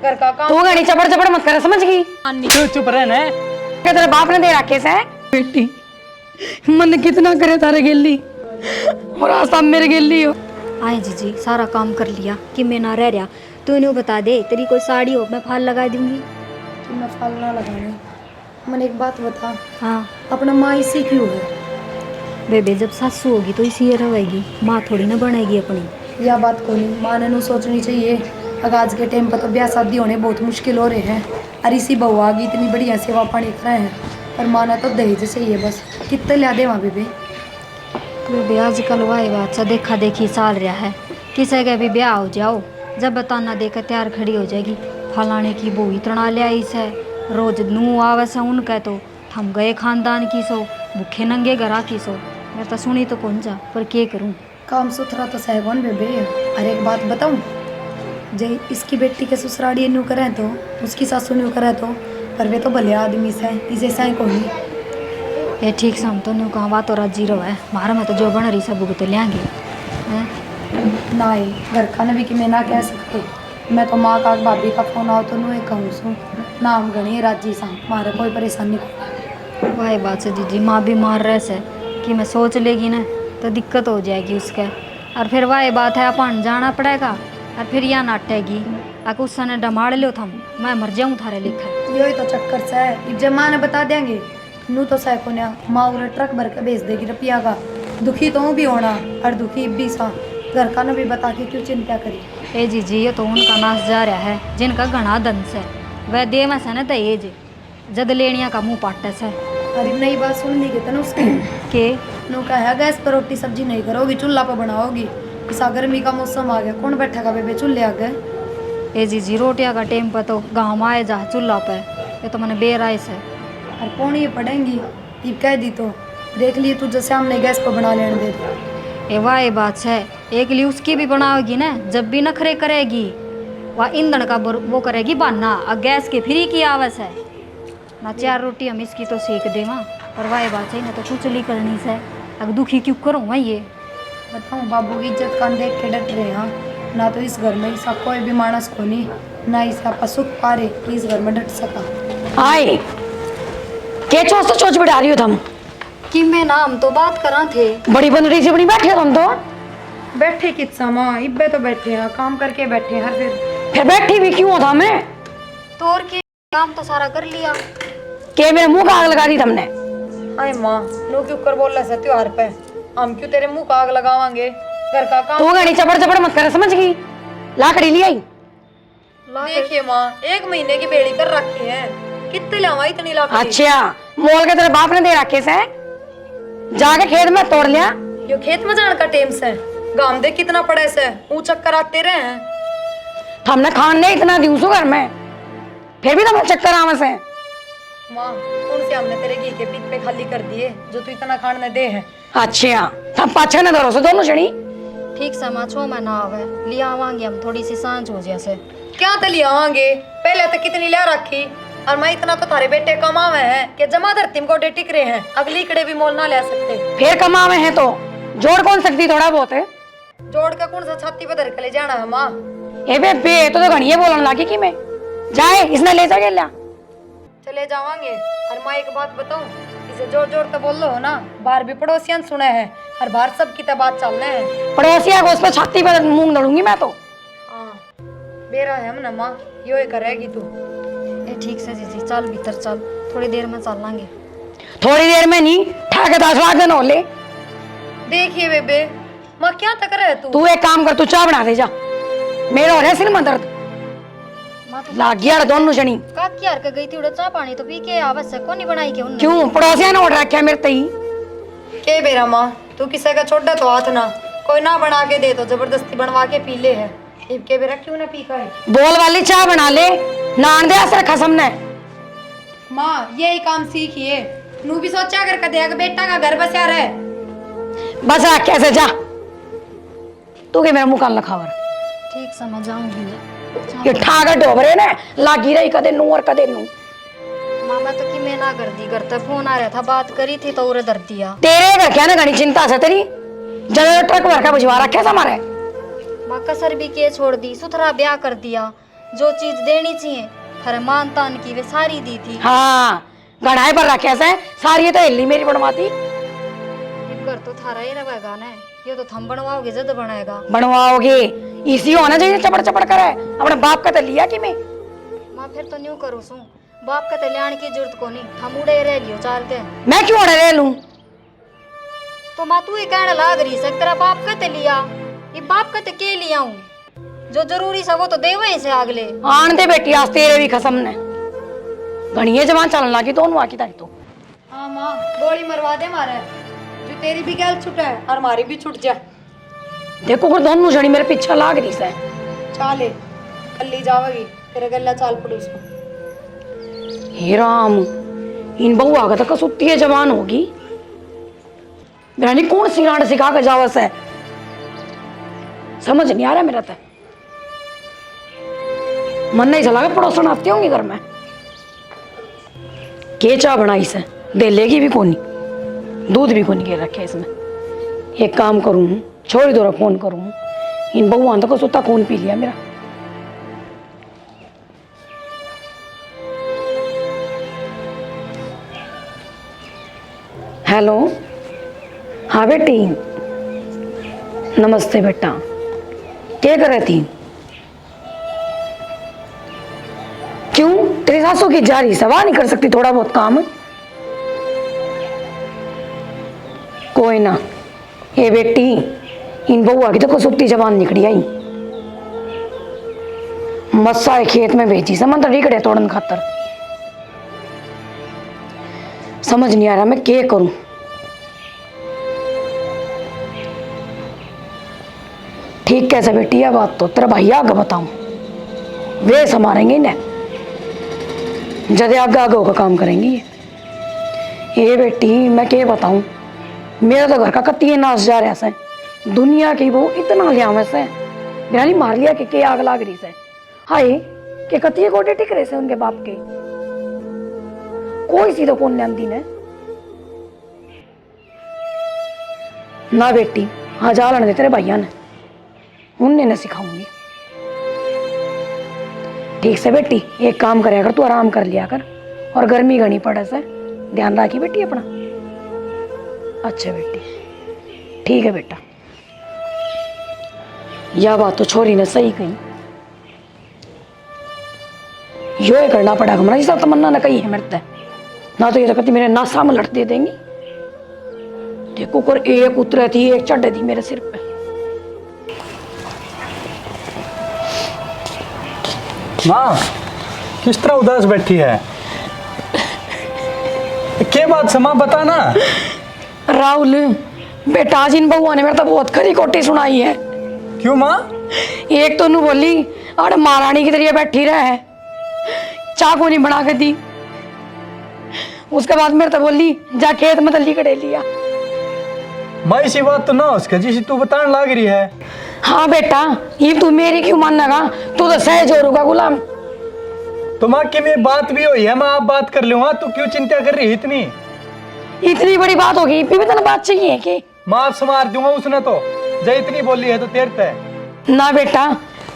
घर का काम। तू घड़ी चपड़ चपड़ मत कर, समझ गई? तू चुप रह ना। क्या तेरे बाप ने दे रखे से बेटी? मन कितना करे तारे गेली और आज सब मेरे गेली हो। आए जीजी सारा काम कर लिया कि मैं ना रह रहा। तू इन्हें बता दे, तेरी कोई साड़ी हो मैं फाल लगा दूंगी। तू मैं फाल ना लगाने। मैंने एक बात बता, हाँ अपना माँ इसी क्यों है? बेबे जब सासू होगी तो इसी रहेगी, माँ थोड़ी ना बनेगी अपनी। यह बात को नहीं माँ ने सोचनी चाहिए। अगर आज के टाइम पर तो ब्याह शादी होने बहुत मुश्किल हो रहे हैं और इसी बहू आ गई इतनी बढ़िया सेवा पानी कर रहे हैं और माँ ने तो दहेज चाहिए बस। कितने लिया दे वहाँ बेबे? बेबे आजकल वाई बात सा देखा देखी साल रहा है, किसी का भी ब्याह हो जाओ जब बताना देकर तैयार खड़ी हो जाएगी। फलाने की बहू इतना ले आई से, रोज नू आवे से उनका तो थम गए खानदान की सो, भूखे नंगे घरा की सो। मैं तो सुनी तो कौन जा पर के करूँ। काम सुथरा तो सहगोन बेबे। अरे एक बात बताऊँ, जे इसकी बेटी के ससुराड़ी न्यू करें तो उसकी सासू न्यू करें तो, पर वे तो भले आदमी से इसे सही को नहीं। ये ठीक से हम तो न्यू कहाँ बात और राजी रहो है, मारा में तो जो बन रही सब भुगत लेंगे ना ही घर का भी कि मैं ना कह सकते। मैं तो माँ का भाभी का फोन आओ तो नू कहूँ सू ना हम गणी राजी सा, मारे कोई परेशानी को। वही बात से जीजी माँ बीमार रह से कि मैं सोच लेगी ना तो दिक्कत हो जाएगी उसके। और फिर वही बात है अपन जाना पड़ेगा और फिर यहाँ नाटेगी अगर उस ने डमाड़ लो थम मैं मर जाऊँ थारे लिखा। यही तो चक्कर से है, जब माँ ने बता देंगे नू तो सह को माँ उन्हें ट्रक भर के भेज देगी रुपया का। दुखी तो भी होना और दुखी भी सा, घर का न भी बता के क्यों चिंता करी। ए जीजी ये तो उनका नाश जा रहा है जिनका घना दंश है, वह दे में से न दहेज जद लेनिया का मुँह पाटे से। अरे नई बात सुन ली तो उसके के नू कहा गैस पर रोटी सब्जी नहीं करोगी चूल्हा पर बनाओगी। इस गर्मी का मौसम आ गया कौन बैठेगा बेबे चूल्हे आगे? ए जीजी रोटियां का टाइम पर तो गाँव आए जा चूल्हा पे, ये तो मैंने बेराय से। और कौन ये पढ़ेंगी ये कह दी तो देख लिए तुझे सामने गैस पर बना लेने दे। ए वाह ये बात है, एक लिए उसकी भी बनाओगी ना जब भी नखरे करेगी वह ईंधन का वो करेगी बहाना और गैस के फ्री की आवस है ना। 4 रोटी हम इसकी तो सेक दे माँ, और वाह ये बात है ना तो कुचली करनी से अब दुखी क्यों करूँ मैं ये बताऊँ। बाबू की इज्जत कान देख के डट रहे हाँ, ना तो इस घर में ऐसा कोई भी मानस को नहीं ना इसका पसुख पारे कि इस घर में डट सका। आए के चोच तो चोच बिठा रही हो तुम कि मैं ना हम तो बात करा थे। बड़ी बन रही से बड़ी बैठे हो तुम तो। बैठे कितना माँ इब्बे तो बैठे हैं काम करके बैठे हैं हर फिर बैठी भी क्यों था मैं? तो और के काम तो सारा कर लिया के मेरे मुंह का आग लगा दी तुमने? अरे माँ नो क्यों कर बोल रहा है त्योहार पे हम क्यों तेरे मुंह का आग लगावांगे? घर का काम। तू घड़ी चपड़ चपड़ मत कर, समझ गई? लाकड़ी ले आई। देखिए माँ 1 महीने की बेड़ी कर रखी है, कितने लावा इतनी लाकड़ी? अच्छा मोल के तेरे बाप ने दे रखे से, जाके खेत में तोड़ लिया। यो खेत में जाने का टेम से गांव देख कितना पड़े से ऊ चक्कर आते रहे हैं। हमने खान नहीं इतना दी उसो घर में, फिर भी तुम्हें चक्कर आवे से। माँ कौन से हमने तेरे घी के पीक पे खाली कर दिए जो तू इतना खान न दे है? अच्छा तब पाछे न धरो से दोनों जनी। ठीक समाचो मैं ना आवे लिया आवांगे हम थोड़ी सी सांझ हो जैसे। क्या तली आवांगे? पहले तो कितनी लिया रखी और मैं इतना तो थारे बेटे कमावे हैं कि जमा धरती में गोडे टिक रहे हैं, अगली कड़े भी मोल ना ले सकते। फिर कमावे हैं तो जोड़ कौन सकती थोड़ा बहुत है? जोड़ का कौन सा छाती पे धर के ले जाना है माँ? ए बे तो घड़िए बोलन लागी कि मैं जाए इसने ले जाके लिया। चले जावांगे। और माँ एक बात बताऊं, इसे जोर जोर तो बोल लो हो ना, बाहर भी पड़ोसियन सुने हैं और बाहर सब की बात चल रहे हैं। पड़ोसिया को उस पर छाती पर मूंग दौड़ूंगी मैं तो। हाँ बेरा है हम ना माँ, यो ही करेगी तू। ए ठीक से जीजी चल भीतर चल, थोड़ी देर में चल लांगे। थोड़ी देर में नहीं ठाके 10 लाख दिन हो ले। देखिए बेबे माँ क्या तक रहे तू एक काम कर, तू चाय बना दे जा, मेरा हो रहा सिर में दर्द लाग गया दोनों जनी। का यार के गई थी उड़े चाय पानी तो पी के आवश्यक को नहीं बनाई के उन्होंने। क्यों पड़ोसिया ने ऑर्डर रखा मेरे तई के बेरा माँ तू किसी का छोड़ा तो हाथ ना, कोई ना बना के दे तो जबरदस्ती बनवा के पी ले है। के बेरा क्यों ना पी का है? बोल वाली चाय बना ले, नान दे असर खसम ने। माँ यही काम सीखिए, नू भी सोचा कर के देगा बेटा का घर बसा रहे। बस आ कैसे जा तू के मेरा मुंह कान लखावर। ठीक समझ जाऊंगी ये ठाकर डोबरे ने लागी रही कदे नू और कदे नू। मामा तो कि मैं ना कर दी, घर तक फोन आ रहा था बात करी थी तो उरे दर दिया। तेरे घर क्या ना घनी चिंता से तेरी, जब ट्रक भर का भिजवा रखे हमारे। माँ कसर भी के छोड़ दी, सुथरा ब्याह कर दिया जो चीज देनी चाहिए खर मान तान की वे सारी दी थी। हाँ गढ़ाई पर रखे से सारी तो हिल्ली मेरी बनवाती। घर तो थारा ही रहेगा ना, ये तो थम बनवाओगे जद बनाएगा। बनवाओगे इसी होना चाहिए चपड़ चपड़ करे अपने बाप का तो लिया कि मैं माँ फिर तो न्यू करूँ सू बाप का तल्याण की जरूरत को नहीं, हम उड़े रह लियो चाल के। मैं क्यों रह लूं? तो माँ तू ही कहने लाग रही सक तेरा बाप का ते लिया, ये बाप का ते के लिया हूँ, जो जरूरी सा वो तो देवे से आगले। आन दे बेटी आज तेरे भी कसम ने घणिये जवान चलन लगी तो आकी तक तो। हाँ माँ गोली मरवा दे मारे, जो तेरी भी गैल छुटे और हमारी भी छुट जाए। देखो फिर दोनों जनी मेरे पीछे लाग रही से। चाले कल्ली जावेगी तेरे गल्ला चाल पड़ी उसको। हे राम इन बहुआ का तो कसुत्ती है जवान होगी मेरा कौन सी रांड सिखा के जावस है समझ नहीं आ रहा मेरा तो। मन नहीं चला पड़ोसन आती होंगी घर में के चाह बनाई से दे लेगी भी कोनी दूध भी कोनी के रखे इसमें। एक काम करूं छोड़ दो फोन करूं इन बहुआ तो कसुत्ता कौन पी लिया मेरा। हेलो हाँ बेटी नमस्ते बेटा क्या कर रही थी? क्यों तेरी सासू की जा रही सवाल नहीं कर सकती थोड़ा बहुत काम? कोई ना ये बेटी इन बउआ की तो कसुत्ती जबान निकली आई मस्सा खेत में भेजी समंदर रिकड़े तोड़न खातर। समझ नहीं आ रहा मैं क्या करूं। ठीक कैसे बेटी यह बात तो तेरा भाई आगे बताऊं वे संभालेंगे इन्हें जदे आगे आगे होकर काम करेंगी ये बेटी मैं क्या बताऊं मेरा तो घर का कत्ती नाश जा रहा से दुनिया की वो इतना लिया में से बिहारी मार लिया कि आग लाग रही से। हाय के कत्ती गोडे टिक रहे से उनके बाप के कोई सी तो कौन आंदी ने ना बेटी हाँ जा लेने दे तेरे भैया ने उनने न सिखाऊंगी। ठीक से बेटी एक काम करे अगर तू आराम कर लिया कर और गर्मी घनी पड़े से ध्यान रखी बेटी अपना। अच्छा बेटी ठीक है बेटा यह बात तो छोरी ने सही कही यो ही करना पड़ा हमारा इस तमन्ना ने कही है मेरे ना तो ये तो कहती मेरे नासा में लट दे देंगी। देखो कर एक उतरे थी एक चढ़े थी मेरे सिर पे। माँ किस तरह उदास बैठी है क्या बात से माँ बता ना। राहुल बेटा आज इन बहुआ ने मेरे तो बहुत खरी कोटी सुनाई है। क्यों माँ? एक तो नू बोली अरे महारानी की तरह बैठी रहे चाकू नहीं बना के दी। उसके बाद मेरे तो बोली जा खेत में तली कड़े लिया। माँ इसी बात तो ना उसके जिसे तू बताने लग रही है। हाँ बेटा ये तू मेरी क्यों मानेगा तू तो सहजोरू का गुलाम। तो माँ की मेरी बात भी हुई है मैं आप बात कर लूंगा तू क्यों चिंता कर रही है इतनी बड़ी बात होगी भी तो बात चाहिए कि माँ संवार दूंगा उसने तो जय इतनी बोली है तो तेरे तय ना बेटा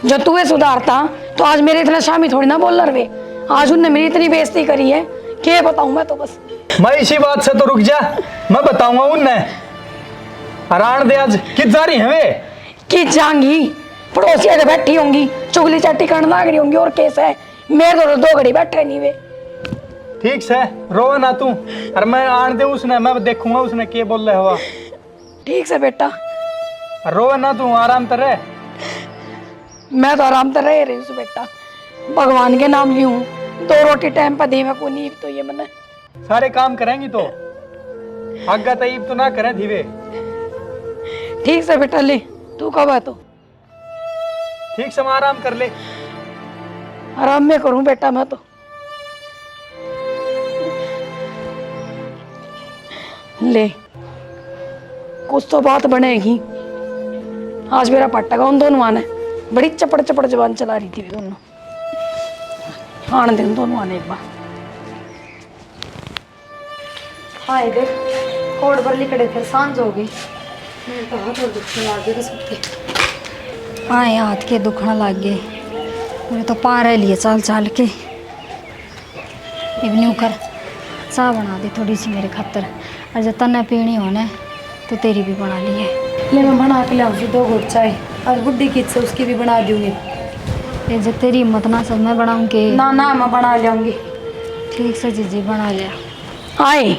जो तू सुधारता तो आज मेरे इतना शामी थोड़ी ना बोल रहे आज उनने मेरी इतनी बेइज्जती करी है क्या बताऊं मैं तो बस। मैं इसी बात से तो रुक जा मैं बताऊंगा उनने हरान दे आज कित जा रही है वे कि जांगी पड़ोसिया से बैठी होंगी चुगली चाटी करने लग रही होंगी और केस है मेरे तो दो घड़ी बैठे नहीं वे। ठीक से रो ना तू और मैं आन दे उसने मैं देखूंगा उसने क्या बोल रहा हुआ। ठीक से बेटा रो ना तू आराम तर रह। मैं तो आराम तर रह रही हूँ बेटा भगवान के नाम ली हूँ 2 रोटी टाइम पर दे मैं को नहीं तो ये मैंने सारे काम करेंगी तो आगा तईब तो ना करें धीरे। ठीक से बेटा ले तू कब है तो ठीक से मैं आराम कर ले। आराम में करूं बेटा मैं तो। ले कुछ तो बात बनेगी आज मेरा पट्टा का उन दोनों आने बड़ी चपड़ चपड़ जबान चला रही थी दोनों आने दे उन दोनों आने एक बार। हाँ देख कोड पर लिखड़े थे सांझ हो गई मेरे तो हाथ और दुखने लग गए सुनते। हाँ ये हाथ के दुखना लग गए मेरे तो पार है लिए चाल चाल के इवनिंग कर चाह बना दे थोड़ी सी मेरे खातर, और जब तन्ने पीनी हो ना तो तेरी भी बना ली है। ले मैं बना के लाऊंगी 2 घूट चाय, और बुड्ढी की से उसकी भी बना दूंगी। ये जब तेरी हिम्मत ना सब मैं बनाऊंगी। ना ना मैं बना लाऊंगी। ठीक से जीजी बना लिया। आए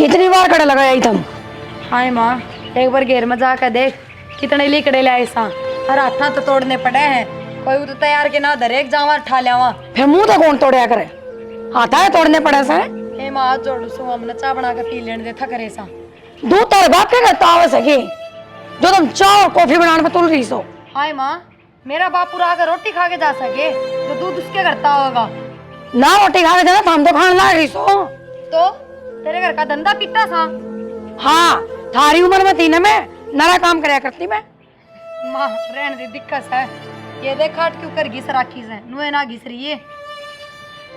इतनी बार कड़ा लगाया ही तुम। हाय माँ, एक बार घेर में जाकर देख कितने लिकड़े लाए सा, और हाथा तो तोड़ने पड़े हैं। कोई तो तैयार के ना धरे एक जावा ठा लिया। फिर मुंह तो कौन तोड़या करे, आता है तोड़ने पड़े से। हे माँ हाथ जोड़ सो, हमने चाय बना के पी लेने दे था करे सा। दूध तेरे बाप के करता आवे सके जो तुम चाय और कॉफी बनाने पे तुल रही सो। हाय माँ, मेरा बाप पूरा आकर रोटी खा के जा सके जो दूध उसके करता होगा। ना रोटी खा के जाना तो हम तो खाने लग रही सो। तो तेरे घर का धंधा पिट्टा सा। हाँ थारी उम्र में थी ना मैं नरा काम करया करती मैं। माँ रहने दे, दिक्कत है। ये देख खाट क्यों कर घिस राखी से, नुए ना घिस रही है।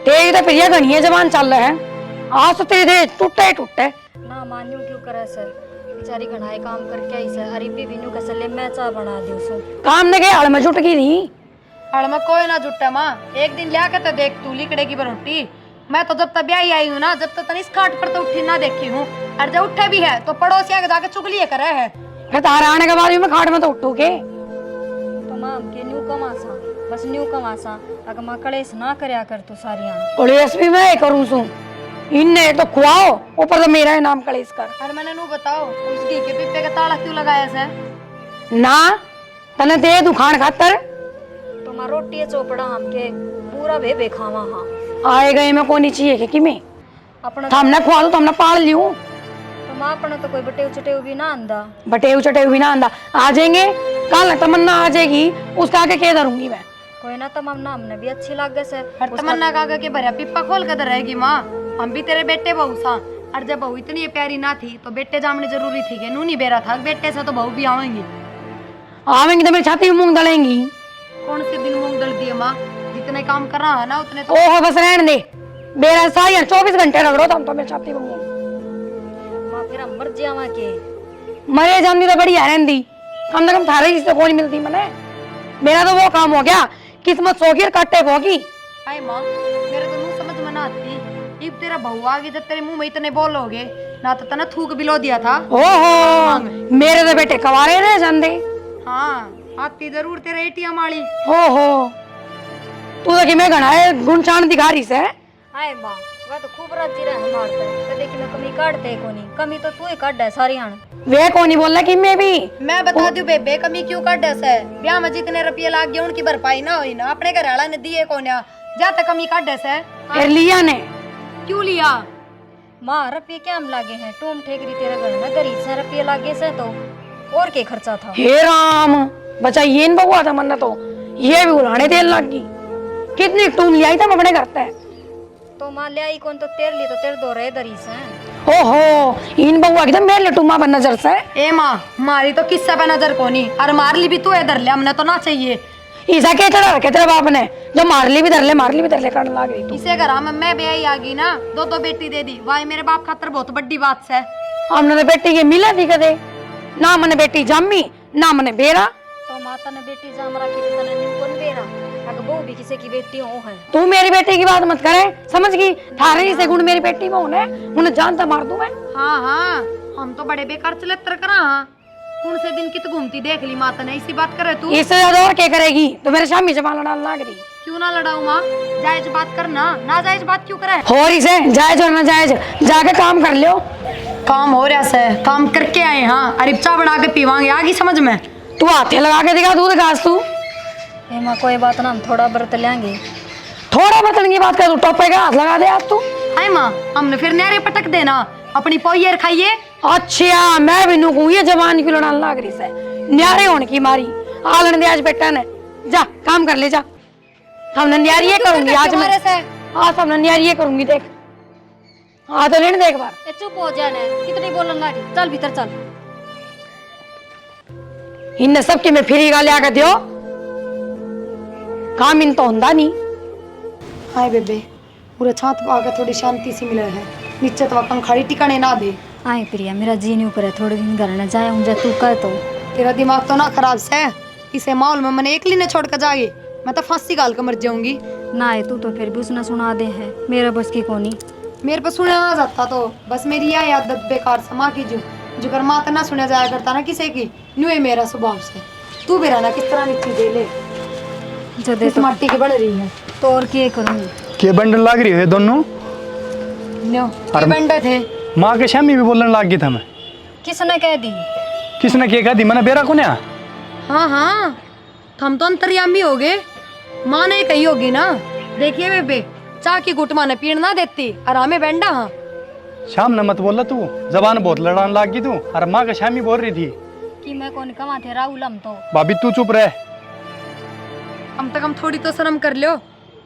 तेरी तो प्रिया घनिया जवान चल रहे हैं, आज तो तेरे दे टूटे टूटे। ना मान्यू क्यों करे सर, बेचारी घनाए काम करके आई सर। हरी भी बिनू का सले मैं चाह बना दूं सो। काम ने के हड़ में जुट गई थी। हड़ में कोई ना जुटा माँ, एक दिन लिया के तो देख तू लिकड़े की रोटी। मैं तो जब तक ब्याही आई हूँ ना, जब तक इस खाट पर तो उठी ना देखी हूँ, और जब उठे भी है तो पड़ोसिया के जाके चुगलियां करे है। फिर तारा आने के बाद में खाट में तो उठू के। तो मां के न्यू कमासा, बस न्यू कमासा, अगर मां कलेस ना करया कर तू सारी आन। कलेस भी मैं करूँ सू, इनने तो खुआओ ऊपर तो मेरा ही नाम कलेस कर। और मैंने नू बताओ उस घी के पिप्पे का ताला क्यों लगाया से? ना तने दे दुखान खातर। तो मां रोटी चोपड़ा हमके पूरा भे खावा। हाँ आए गए में कोनी चाहिए कि मैं अपना हमने खुआ दू तुमने पाल लियो। तो मां अपना तो कोई बटे चटे भी ना आंदा। बटे चटे हुई ना आंदा आ जाएंगे, कल तमन्ना आ जाएगी उसका आगे के धरूंगी मैं। कोई ना तमन्ना हमने भी अच्छी लगे से। और तमन्ना काका के भरिया पिप्पा खोल कर रहेगी माँ। हम भी तेरे बेटे बहू सा, और जब बहू इतनी प्यारी ना थी तो बेटे जामनी जरूरी थी कि नू नहीं बेरा था। बेटे से तो बहू भी आवेंगी। आवेंगी तो मेरी छाती में मूंग दलेंगी। कौन से दिन मूंग दल दिए माँ? जितने काम कर रहा है ना उतने तो। ओहो बस रहने दे, मेरा साया 24 घंटे रगड़ो तुम तो मेरी छाती में मूंग। मां फिर हम मर जावा के। मरे जानी तो बढ़िया रहती, कम से कम थारे इससे कौन मिलती मने। मेरा तो वो काम हो गया, किस्मत सोगी और कट्टे भोगी। हाय माँ, मेरे तो मुंह समझ में ना आती। इब तेरा बहू आ गई जब तेरे मुंह में इतने बोलोगे ना, तो तना थूक बिलो दिया था। ओहो मेरे तो बेटे कवारे रहे जाते। हाँ आती जरूर तेरे एटीएम वाली। ओहो तू तो कि मैं घनाए गुण चाण दिखा रही से। हाय मां वह तो खूब राजी रहे हमार पे, तो देखी मैं कमी काटते कोनी, कमी तो तू ही काट दे सारी आन। वे कोनी बोलना कि मैं भी। मैं बता दूं बेबे कमी क्यों कर दे से। ब्याह में जितने रुपये लाग गए उनकी भरपाई ना हुई ना, अपने घर वाला ने दिए कोन्या, जाते कमी काट दे से। फिर लिया ने क्यों लिया? मां रुपये क्या हम लागे हैं, टूम ठेकरी तेरे घर में गरीब से रुपये लागे से तो और के खर्चा था। हे राम बचा ये न बउआ था मन्ना तो ये भी उड़ाने तेल लग गई। कितनी टूम लियाई था अपने घर पे। तो मां ले आई कौन तो तेर ली तो तेरे दो रहे दरी से। ओहो इन बउआ की तो मेरे टूमा पर नजर से। ए माँ मारी तो किस्सा पे नजर कोनी, और मार ली भी तू इधर ले, हमने तो ना चाहिए। ईसा के चढ़ा रखे तेरे बाप ने, जो मार ली भी धर ले मार ली भी धर ले करने लग गई तू। इसे घर में मैं ब्याही आ गई ना, 2 बेटी दे दी, वाई मेरे बाप खातर बहुत बड़ी बात है। हमने तो बेटी के मिला थी कदे ना, मने बेटी जम्मी ना मने बेरा। तो माता ने बेटी जाम रखी तो तने न्यू कौन बेरा, अगर वो भी किसी की बेटी हो है। तू मेरी बेटी की बात मत करे, समझ गई थारे से गुण मेरी बेटी में होने उन्हें जानता मार दूं मैं। हाँ हाँ हम तो बड़े बेकार चलत्र करा। हाँ कौन से दिन कित घूमती देख ली माता ने, इसी बात करे तू। इससे ज्यादा और क्या करेगी तो मेरे शामी जमाना डाल लाग रही। क्यों ना लड़ाऊ माँ, जायज बात करना, ना जायज बात क्यों करे। हो रही से जायज और ना जायज जाके काम कर लियो। काम हो रहा से, काम करके आए। हाँ अरे चाय बना के पीवांगे, आगी समझ में। तू हाथे लगा के दिखा दूध घास तू। ए मां कोई बात ना, हम थोड़ा व्रत लेंगे। थोड़ा बर्तन की बात कर, तू टोपे का हाथ लगा दे आज तू। हाय माँ हमने फिर नहरे पटक देना, अपनी पोयर खाइए। अच्छा मैं भी नुकू ये जवान की लड़ान लाग रही से, न्यारे होने की मारी आलन दे आज बेटा ने। जा काम कर ले जा, हमने न्यारी ये करूंगी आज मैं। आज हमने न्यारी ये करूंगी देख। हाँ तो लेने देख बार। ए चुप हो जाने, कितनी बोलन लागी, चल भीतर चल। इनने सबके में फ्री का लिया कर दियो, काम इन तो होंदा नहीं। हाय बेबे पूरा छात आकर थोड़ी शांति सी मिले है, नीचे तो पंखाड़ी टिकाने ना दे। आए प्रिया मेरा जी नहीं करे, थोड़े दिन घर न जाए मुझे तू कह तो। तेरा दिमाग तो ना खराब से, इसे माहौल में मैंने एकली ने छोड़ कर जाए। मैं तो फांसी गाल कर मर जाऊंगी। ना है तू तो फिर भी उसने सुना दे है, मेरा बस की कोनी। मेरे पे सुना आ जाता तो बस मेरी यह आदत बेकार समा की जो कर माता ना सुना जाया करता ना किसी की, न्यू है मेरा स्वभाव से। तू भी रहना किस तरह नीची दे ले जदे इस तो मट्टी की बन रही है तो और क्या करूंगी। के बंडल लाग रही है दोनों। न्यो के बंडे थे। माँ के शामी भी बोलने लाग गई था मैं। किसने कह दी? किसने क्या कहा दी मैंने बेरा को न्या। हाँ हाँ हम तो अंतर्यामी हो गए। माँ ने कही होगी ना, देखिए बेबे चाह की गुट माँ ने पीण ना देती आरामे बैंडा। हाँ शाम ने मत बोला तू, जबान बहुत लड़ाने लाग गई तू। और माँ के शामी बोल रही थी कि मैं कौन कमा थे राहुल हम तो। भाभी तू चुप रह। कम से कम थोड़ी तो शर्म कर लो।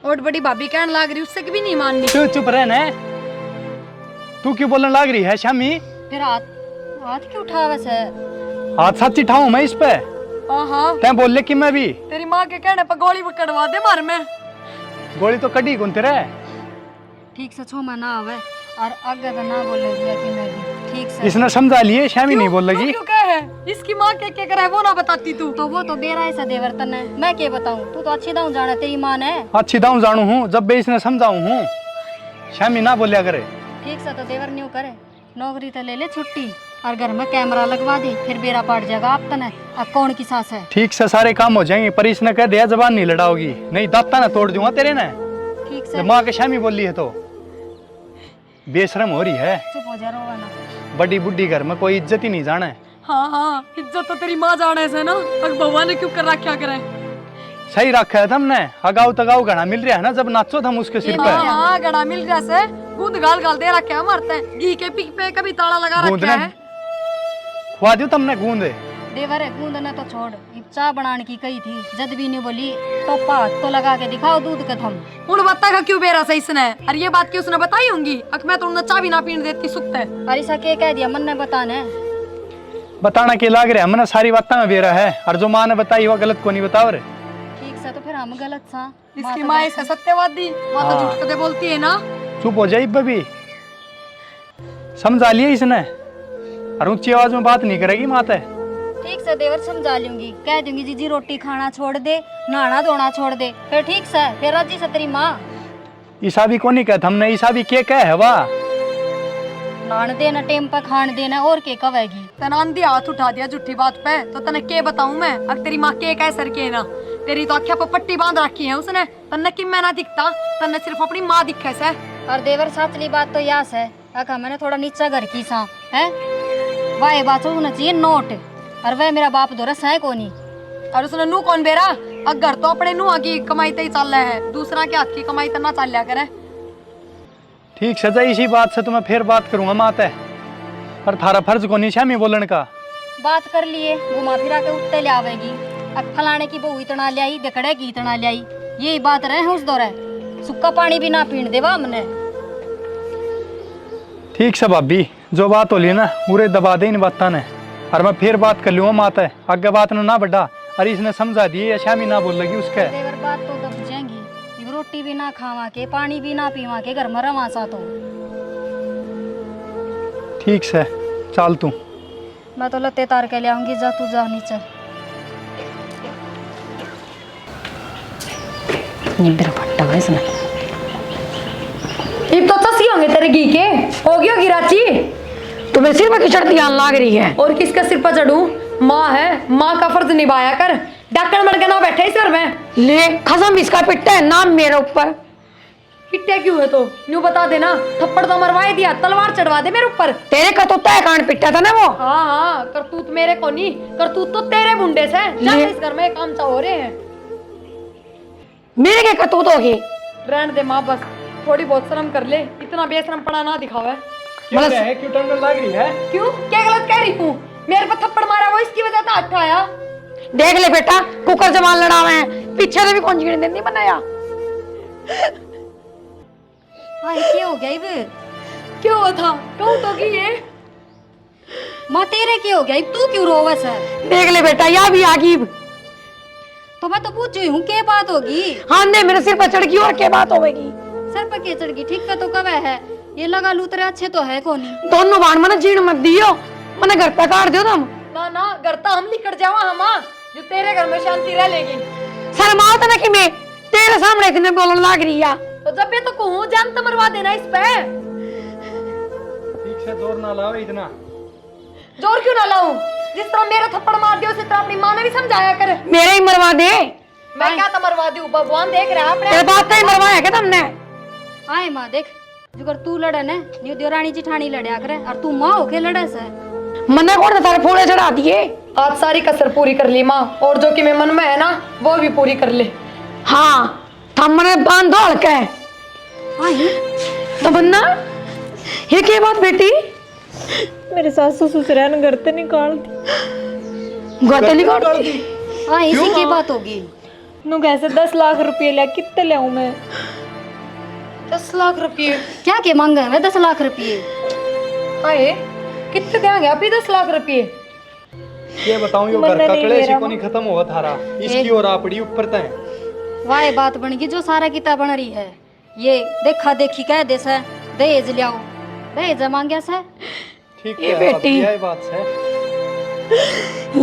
और बड़ी भाभी कहने लाग रही उससे भी नहीं माननी। तू चुप रह न। तू क्यों बोलने लाग रही है शामी? फिर हाथ हाथ क्यों उठा वैसे? हाथ सच्ची ठाऊं मैं इस पे। हाँ तै बोल ले कि मैं भी तेरी माँ के कहने पर गोली पकड़वा दे मार में। गोली तो कड़ी कौन तेरे। ठीक से छो मैं ना आवे और आगे तो ना बोले दिया कि मैं भी ठीक से। इसने समझा लिए शामी नहीं बोल लगी। क्यों कहे इसकी माँ क्या करे वो ना बताती तू। तो वो तो बेरा ऐसा देवर्तन है, मैं क्या बताऊं। तू तो अच्छी दाऊ जाना, तेरी माँ ने। अच्छी दाऊं जानू हूँ जब भी इसने समझाऊं हूँ। शामी ना बोलिया करे। ठीक से तो देवर न्यू करे, नौकरी तो ले ले छुट्टी और घर में कैमरा लगवा दे, फिर बेरा पाट जाएगा आप तने। अब कौन की सास है? ठीक से सारे काम हो जाएंगे पर इसने कह दिया जबान नहीं लड़ाओगी, नहीं दाता ना तोड़ दूंगा तेरे ने। ठीक से जब माँ के शामी बोली है तो बेशरम हो रही है। चुप हो जा, रोवा ना। बड़ी बुड्ढी घर में कोई इज्जत ही नहीं जाने। हाँ हाँ इज्जत तो तेरी माँ जाने से ना। अब भगवान ने क्यों कर रखा करे। सही रखा है तुमने। अगाऊ तगाऊ घड़ा मिल रहा है ना जब नाचो हम उसके सिर पे। हाँ गड़ा मिल रहा से गूंद गाल गाल दे रखा है मारते हैं। घी के पिक पे कभी ताला लगा रखा है। खुआ दियो तुमने गूंद। देवर है गूंद ने तो छोड़, ये चाय बनाने की कही थी जद भी नहीं बोली टोपा तो लगा के दिखाओ दूध का थम। उन बत्ता का क्यों बेरा सही इसने। और ये बात क्यों उसने बताई होंगी। अक मैं तो चाय भी ना पीने देती सुक्त है। और ऐसा के कह दिया मन ने बताने। बताना के लाग रहा है मैंने सारी बात में बेरा है और जो माँ ने बताई वो गलत को नहीं बताओ रे। ठीक से तो फिर हम गलत सा। इसकी माँ ऐसा सत्यवादी माँ तो झूठ कदे बोलती है ना। चुप हो जाए बबी, समझा लिया इसने और ऊंची आवाज में बात नहीं करेगी माता। ठीक से देवर समझा लूंगी, कह दूंगी जीजी रोटी खाना छोड़ दे, नहाना धोना छोड़ दे, फिर ठीक से फिर राजी से तेरी माँ। ईसा भी को नहीं कहता हमने, ईसा भी के कह है वाह। नहान देना टेम पर खान देना और के कवेगी। तनांदी हाथ उठा दिया झूठी बात पे तो तने के बताऊं मैं। अब तेरी माँ के कह सर के ना। तेरी तो आख्या पर पट्टी बांध रखी है उसने। तन्ने कि मैं ना दिखता, तन्ने सिर्फ अपनी माँ दिखे से। और देवर साचली बात तो यास है, अका मैंने थोड़ा नीचा घर की सा है वाह बात होना चाहिए नोट। और वह मेरा बाप दोरस है कोनी। और उसने नू कौन बेरा। अगर तो अपने नू की कमाई ते ही चल रहा है, दूसरा के हाथ की कमाई तना चल लिया करे। ठीक सजा इसी बात से तो मैं फिर बात करूंगा माता। पर थारा फर्ज को नहीं शामी बोलने का। बात कर लिए घुमा फिरा के उत्ते ले आवेगी। अब फलाने की बहू इतना ले आई, दकड़े की इतना ले आई, यही बात रहे हैं उस दौरे। सुक्का पानी भी ना पीण देवा हमने। ठीक से भाभी जो बात होली ना पूरे दबा दे इन बातों ने और मैं फिर बात कर लूंगा माता। आगे बात ना बढ़ा और इसने समझा दिए या शामी ना बोल लगी उसके। देवर बात तो दब जाएंगी। रोटी भी ना खावा के पानी भी ना पीवा के घर में रवा सा तो। ठीक से चल तू। मैं तो लत्ते तार के ले आऊंगी, जा तू जा नीचे। मेरा फट्टा है इसने। इब तो चसी होंगे तेरे घी के। होगी होगी राची। तुम्हें सिर में किचड़ ध्यान लाग रही है। और किसका सिर पर चढ़ू। माँ है, माँ का फर्ज निभाया कर। डॉक्टर मर के ना बैठे इस घर में। ले खसम इसका पिट्टा है नाम मेरे ऊपर। पिट्टे क्यों है तो न्यू बता देना। थप्पड़ तो मरवाई दिया, तलवार चढ़वा दे मेरे ऊपर। तेरे का तो तय कांड पिट्टा था ना वो। हाँ हाँ करतूत मेरे को नहीं, करतूत तो तेरे मुंडे से। जाके इस घर में काम चा हो रहे हैं। मेरे के कतूत होगी। रहने दे माँ बस, थोड़ी बहुत शर्म कर ले। इतना बेशरम पड़ा ना दिखावे। क्यों है क्यों टंगल लग रही है। क्यों क्या गलत कह रही हूँ। मेरे पर थप्पड़ मारा वो इसकी वजह से हाथ आया। देख ले बेटा कुकर जमान लड़ावे हैं, पीछे से भी कौन जीने नहीं बनाया। हाँ क्या हो गया इब? क्यों हुआ था कहूँ तो कि ये माँ तेरे क्या हो गया इब? तू क्यों रोवस है? देख ले बेटा या भी आगी। तो मैं तो पूछ रही हूँ क्या बात होगी। हाँ ने मेरे सिर पर चढ़ गई और क्या बात होगी। सर पर क्या चढ़ गई? ठीक का तो कब है ये लगा लूतरे अच्छे तो है कोनी। दोनों बाण मैंने जीण मत दियो, मैंने घर पे काट दियो तुम। ना ना घर तो हम निकट जावा हम जो तेरे घर में शांति रह लेगी। शर्माओ तो ना कि मैं तेरे सामने कितने बोलने लग रही है। तो जब ये तो कहूँ जान तो मरवा देना इस पे। ठीक से जोर ना लाओ इतना। जोर क्यों ना लाऊं? जिस तरह मेरा थप्पड़ मार दिया उसी तरह अपनी माँ ने भी समझाया कर। मेरे ही मरवा दे। मैं क्या तो मरवा दूं? भगवान देख रहा है अपने। तेरे बाप का ही मरवाया क्या तुमने? आए माँ देख, जुगर तू लड़े ने न्यू देवरानी जिठानी लड़या करे और तू माँ होके लड़े से। मन्ने कौन सा तारे फूले चढ़ा दिए? आज सारी कसर पूरी कर ली माँ, और जो कि मेरे मन में है ना वो भी पूरी कर ले। हाँ थमने बांध दौड़ के। आई तो बन्ना ये क्या बात बेटी? मेरे सासू ससुराल घर से निकाल दी। गोतली काट दी। हाँ इसी की बात होगी। नु कैसे 10 लाख रुपये लिया, कितने लाऊं मैं? 10 लाख रुपये? क्या के मांगे है 10 लाख रुपये? आए कितने देंगे अभी 10 लाख रुपये? ये बताऊं यो घर का कलेश ही को नहीं खत्म हुआ थारा, इसकी और आपड़ी ऊपर तय। वाह बात बन गई जो सारा किताब बन रही है। ये देखा देखी कह दे से दहेज लियाओ, दहेज मांगे से। ठीक ये है बेटी। यही बात है।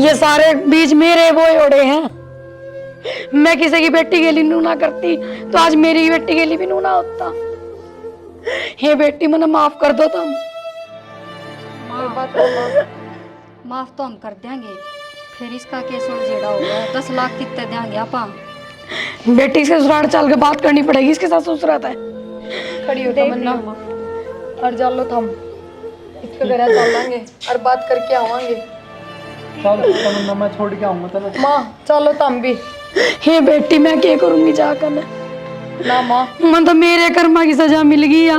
ये सारे बीच मेरे बोए ओढ़े हैं। मैं किसी की बेटी के लिए नू ना करती तो आज मेरी बेटी के लिए भी नू ना होता। ये बेटी मने माफ कर दो तुम। माफ तो हम कर देंगे, फिर इसका केस उलझेड़ा होगा। 10 लाख कितने देंगे आप? बेटी से ससुराल चल के बात करनी पड़ेगी, इसके साथ ससुराल है। खड़ी हो तमन्ना और जान लो थम इसके घर चल लेंगे और बात करके आवांगे। चल तमन्ना मैं छोड़ के आऊंगा तने। माँ चलो तुम भी। हे बेटी मैं क्या करूंगी जाकर? ना माँ मन तो मेरे कर्मा की सजा मिल गई या।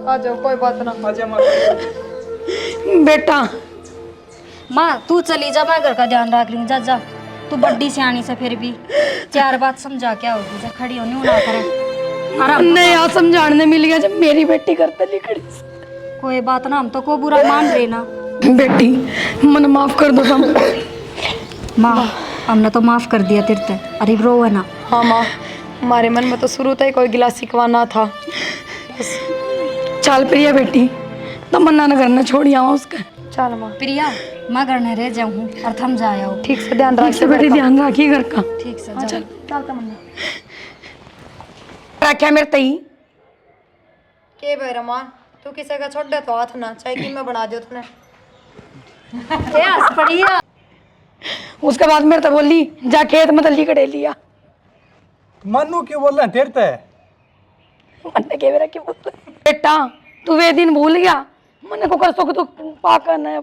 आ जाओ कोई बात ना। आजा माँ। बेटा माँ तू चली जा, मैं घर का ध्यान रख लूँ। जा जा तू बड्डी सियानी से फिर भी 4 बात समझा क्या होगी। जा खड़ी होनी ना करे आराम। नहीं यार समझाने मिल गया जब मेरी बेटी करते नहीं खड़ी। कोई बात ना, हम तो को बुरा मान रहे ना। बेटी मन माफ कर दो तुम। माँ हमने तो माफ कर दिया तेरे ते। अरे रो है ना। हाँ माँ हमारे मन में तो शुरू से ही कोई गिला शिकवा ना था। चल प्रिया बेटी तमन्ना न करना छोड़ आवा उसका। चल माँ प्रिया मैं घर नहीं रह जाऊँ और थम जाया हो। ठीक से ध्यान ठीक रख से बेटी ध्यान रखिए घर का। ठीक से हाँ, जा। चल तमन्ना रखा मेरे तई। के भाई रमान तू किसी का छोड़ दे तो हाथ ना चाहे कि मैं बना दियो तूने। बढ़िया। उसके बाद मेरे तो बोली जा खेत में तली कटे लिया। मनु क्यों बोल रहे हैं तेरे ते? मन्ने के मेरा क्यों बोल रहा है? बेटा तू वे दिन भूल गया मन्ने को कर सको तो पाकर न